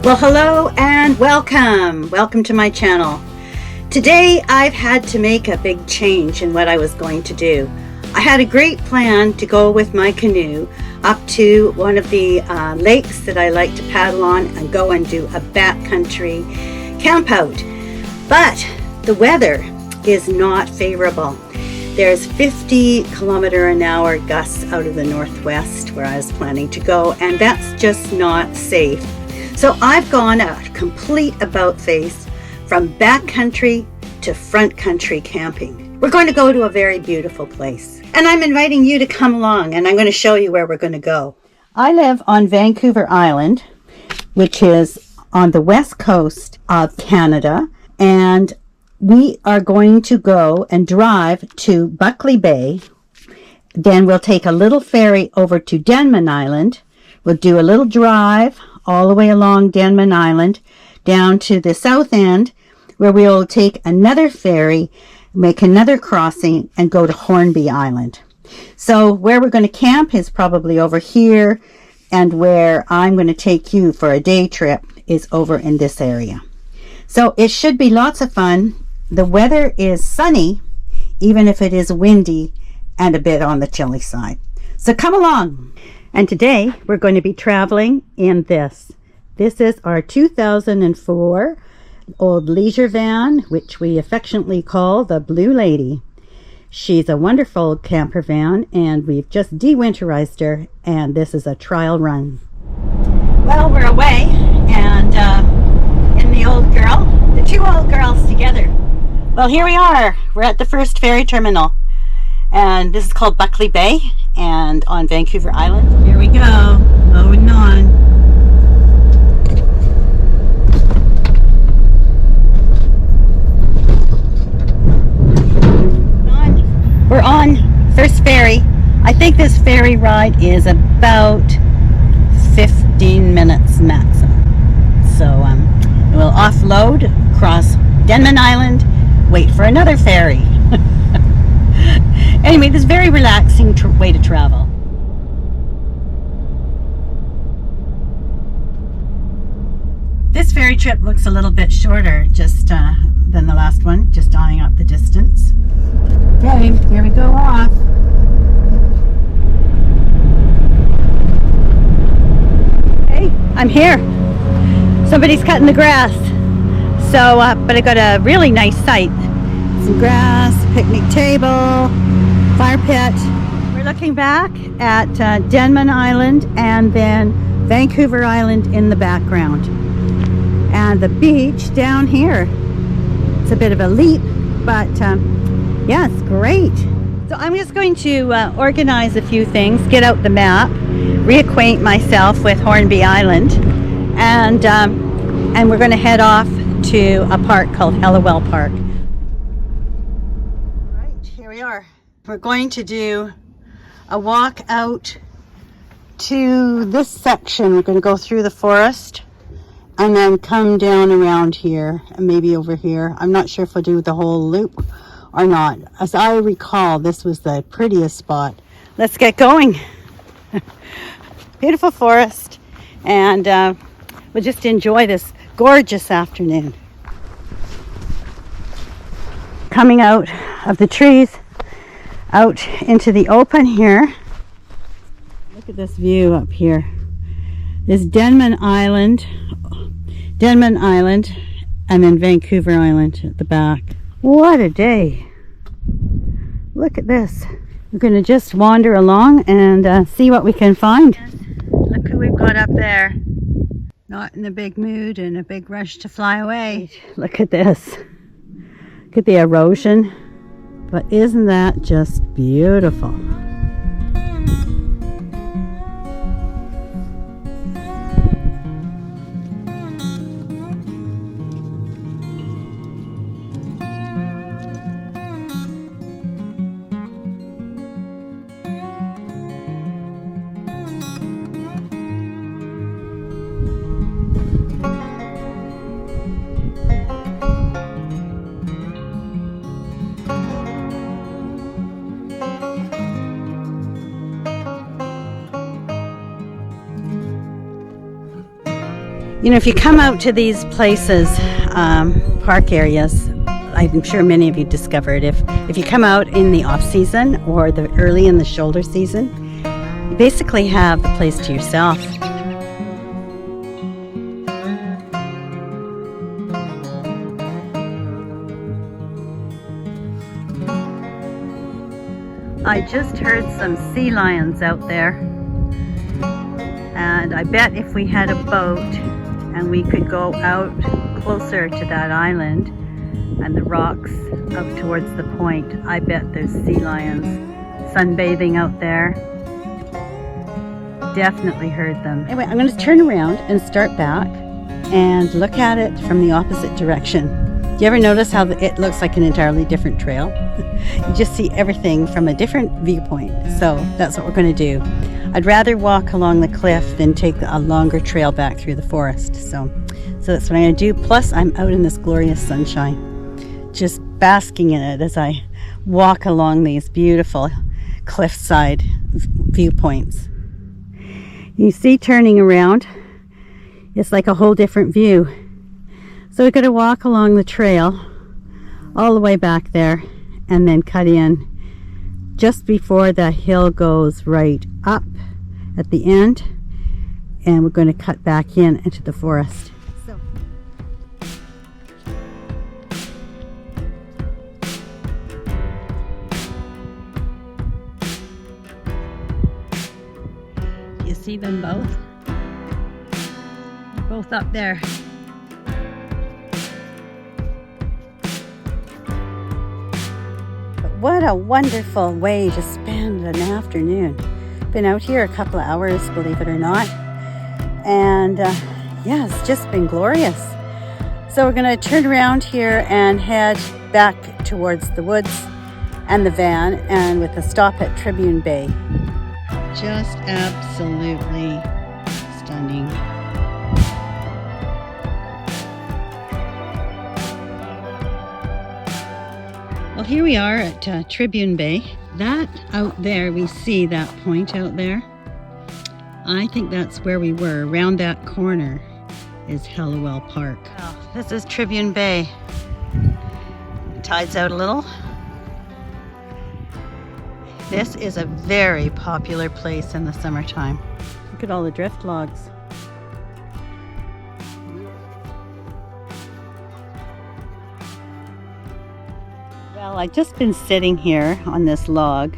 Well, hello and welcome. Welcome to my channel. Today I've had to make a big change in what I was going to do. I had a great plan to go with my canoe up to one of the lakes that I like to paddle on and go and do a backcountry camp out. But the weather is not favorable. There's 50-kilometer-an-hour gusts out of the northwest where I was planning to go, and that's just not safe. So I've gone a complete about-face from backcountry to front country camping. We're going to go to a very beautiful place, and I'm inviting you to come along, and I'm going to show you where we're going to go. I live on Vancouver Island, which is on the west coast of Canada, and we are going to go and drive to Buckley Bay. Then we'll take a little ferry over to Denman Island. We'll do a little drive all the way along Denman Island down to the south end, where we'll take another ferry, make another crossing, and go to Hornby Island. So where we're going to camp is probably over here, and where I'm going to take you for a day trip is over in this area. So it should be lots of fun. The weather is sunny, even if it is windy and a bit on the chilly side. So come along. And today we're going to be traveling in this. This is our 2004 old leisure van, which we affectionately call the Blue Lady. She's a wonderful camper van, and we've just de-winterized her, and this is a trial run. Well, we're away, and in the old girl, the two old girls together. Well, here we are. We're at the first ferry terminal, and this is called Buckley Bay, and on Vancouver Island. Here we go, loading on. We're on first ferry. I think this ferry ride is about 15 minutes maximum. So we'll offload, cross Denman Island, wait for another ferry. Anyway, this is a very relaxing way to travel. This ferry trip looks a little bit shorter just than the last one, just eyeing up the distance. Okay, here we go off. Hey, I'm here. Somebody's cutting the grass. So, but I got a really nice site. Some grass, picnic table, fire pit. We're looking back at Denman Island and then Vancouver Island in the background. And the beach down here. It's a bit of a leap, but yeah, it's great. So I'm just going to organize a few things, get out the map, reacquaint myself with Hornby Island, and we're going to head off to a park called Hellawell Park. Right, here we are. We're going to do a walk out to this section. We're going to go through the forest and then come down around here and maybe over here. I'm not sure if we'll do the whole loop or not. As I recall, this was the prettiest spot. Let's get going. Beautiful forest, and we'll just enjoy this gorgeous afternoon. Coming out of the trees, out into the open here. Look at this view up here. This Denman Island, and then Vancouver Island at the back. What a day. Look at this. We're going to just wander along and see what we can find. Look who we've got up there. Not in a big mood and a big rush to fly away. Look at this. Look at the erosion. But isn't that just beautiful? You know, if you come out to these places, park areas, I'm sure many of you discovered, if you come out in the off season or the early in the shoulder season, you basically have the place to yourself. I just heard some sea lions out there, and I bet if we had a boat and we could go out closer to that island and the rocks up towards the point, I bet there's sea lions sunbathing out there. Definitely heard them. Anyway, I'm going to turn around and start back and look at it from the opposite direction. Do you ever notice how it looks like an entirely different trail? You just see everything from a different viewpoint. So that's what we're going to do. I'd rather walk along the cliff than take a longer trail back through the forest. So that's what I'm going to do. Plus, I'm out in this glorious sunshine, just basking in it as I walk along these beautiful cliffside viewpoints. You see, turning around, it's like a whole different view. So we're going to walk along the trail all the way back there and then cut in just before the hill goes right up at the end, and we're going to cut back into the forest. So you see them both? They're both up there. What a wonderful way to spend an afternoon. Been out here a couple of hours, believe it or not. And yeah, it's just been glorious. So we're going to turn around here and head back towards the woods and the van, and with a stop at Tribune Bay. Just absolutely stunning. Well, here we are at Tribune Bay. That out there, we see that point out there. I think that's where we were. Around that corner is Hallowell Park. Well, this is Tribune Bay. The tide's out a little. This is a very popular place in the summertime. Look at all the drift logs. Well, I've just been sitting here on this log,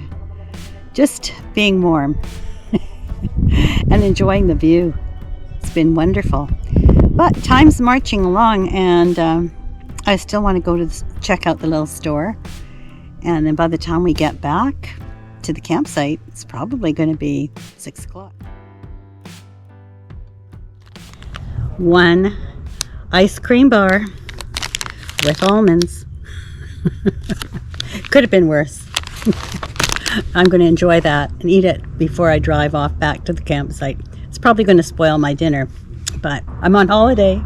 just being warm and enjoying the view. It's been wonderful. But time's marching along, and I still want to go to check out the little store. And then by the time we get back to the campsite, it's probably going to be 6 o'clock. One ice cream bar with almonds. Could have been worse. I'm going to enjoy that and eat it before I drive off back to the campsite. It's probably going to spoil my dinner, but I'm on holiday.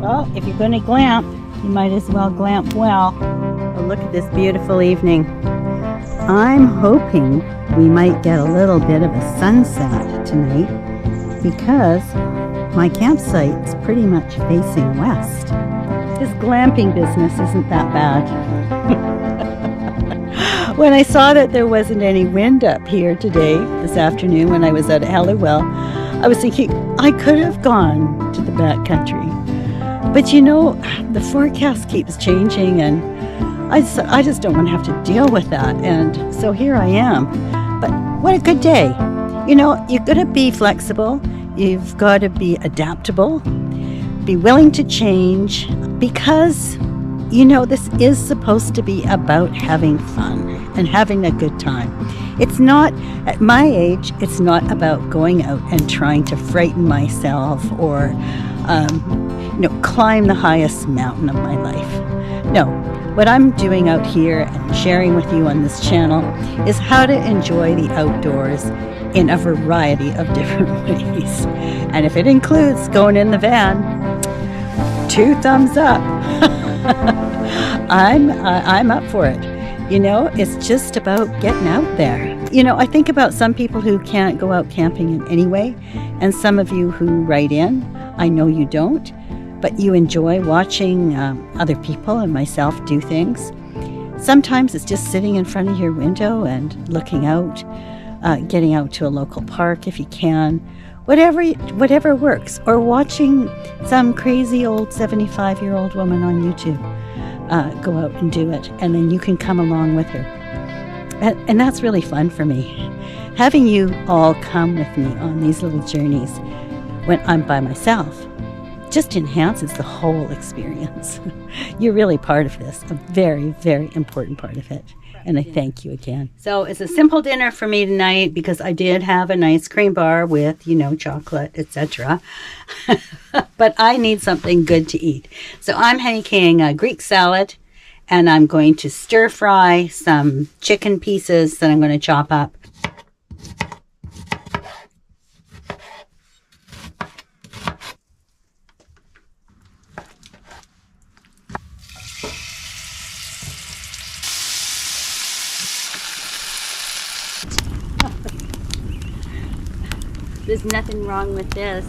Well, if you're going to glamp, you might as well glamp well. Oh, look at this beautiful evening. I'm hoping we might get a little bit of a sunset tonight because my campsite is pretty much facing west. This glamping business isn't that bad. When I saw that there wasn't any wind up here today, this afternoon when I was at Hallowell, I was thinking I could have gone to the backcountry. But you know, the forecast keeps changing, and I just don't want to have to deal with that. And so here I am. But what a good day. You know, you've got to be flexible. You've got to be adaptable. Be willing to change, because, you know, this is supposed to be about having fun and having a good time. It's not, at my age, it's not about going out and trying to frighten myself or, climb the highest mountain of my life. No, What I'm doing out here and sharing with you on this channel is how to enjoy the outdoors in a variety of different ways. And if it includes going in the van, 2 thumbs up. I'm up for it. You know, it's just about getting out there. You know, I think about some people who can't go out camping in any way, and some of you who write in, I know you don't, but you enjoy watching other people and myself do things. Sometimes it's just sitting in front of your window and looking out, getting out to a local park if you can, whatever works, or watching some crazy old 75-year-old woman on YouTube go out and do it, and then you can come along with her. And that's really fun for me. Having you all come with me on these little journeys when I'm by myself just enhances the whole experience. You're really part of this, a very, very important part of it. And I thank you again. So it's a simple dinner for me tonight because I did have an ice cream bar with, you know, chocolate, etc. But I need something good to eat. So I'm making a Greek salad, and I'm going to stir fry some chicken pieces that I'm going to chop up. There's nothing wrong with this.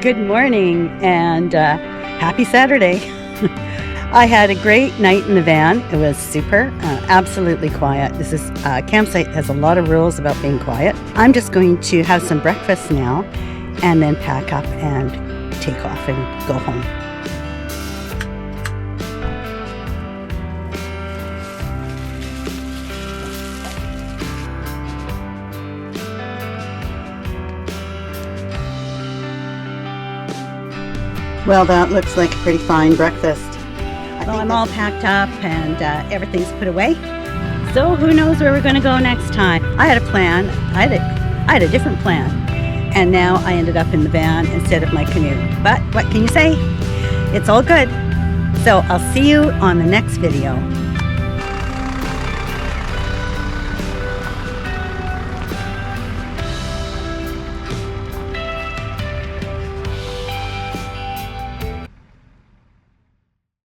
Good morning and happy Saturday. I had a great night in the van. It was super, absolutely quiet. This is campsite has a lot of rules about being quiet. I'm just going to have some breakfast now and then pack up and take off and go home. Well, that looks like a pretty fine breakfast. Well, I'm all packed up and everything's put away. So who knows where we're going to go next time? I had a plan. I had a different plan. And now I ended up in the van instead of my canoe. But what can you say? It's all good. So I'll see you on the next video.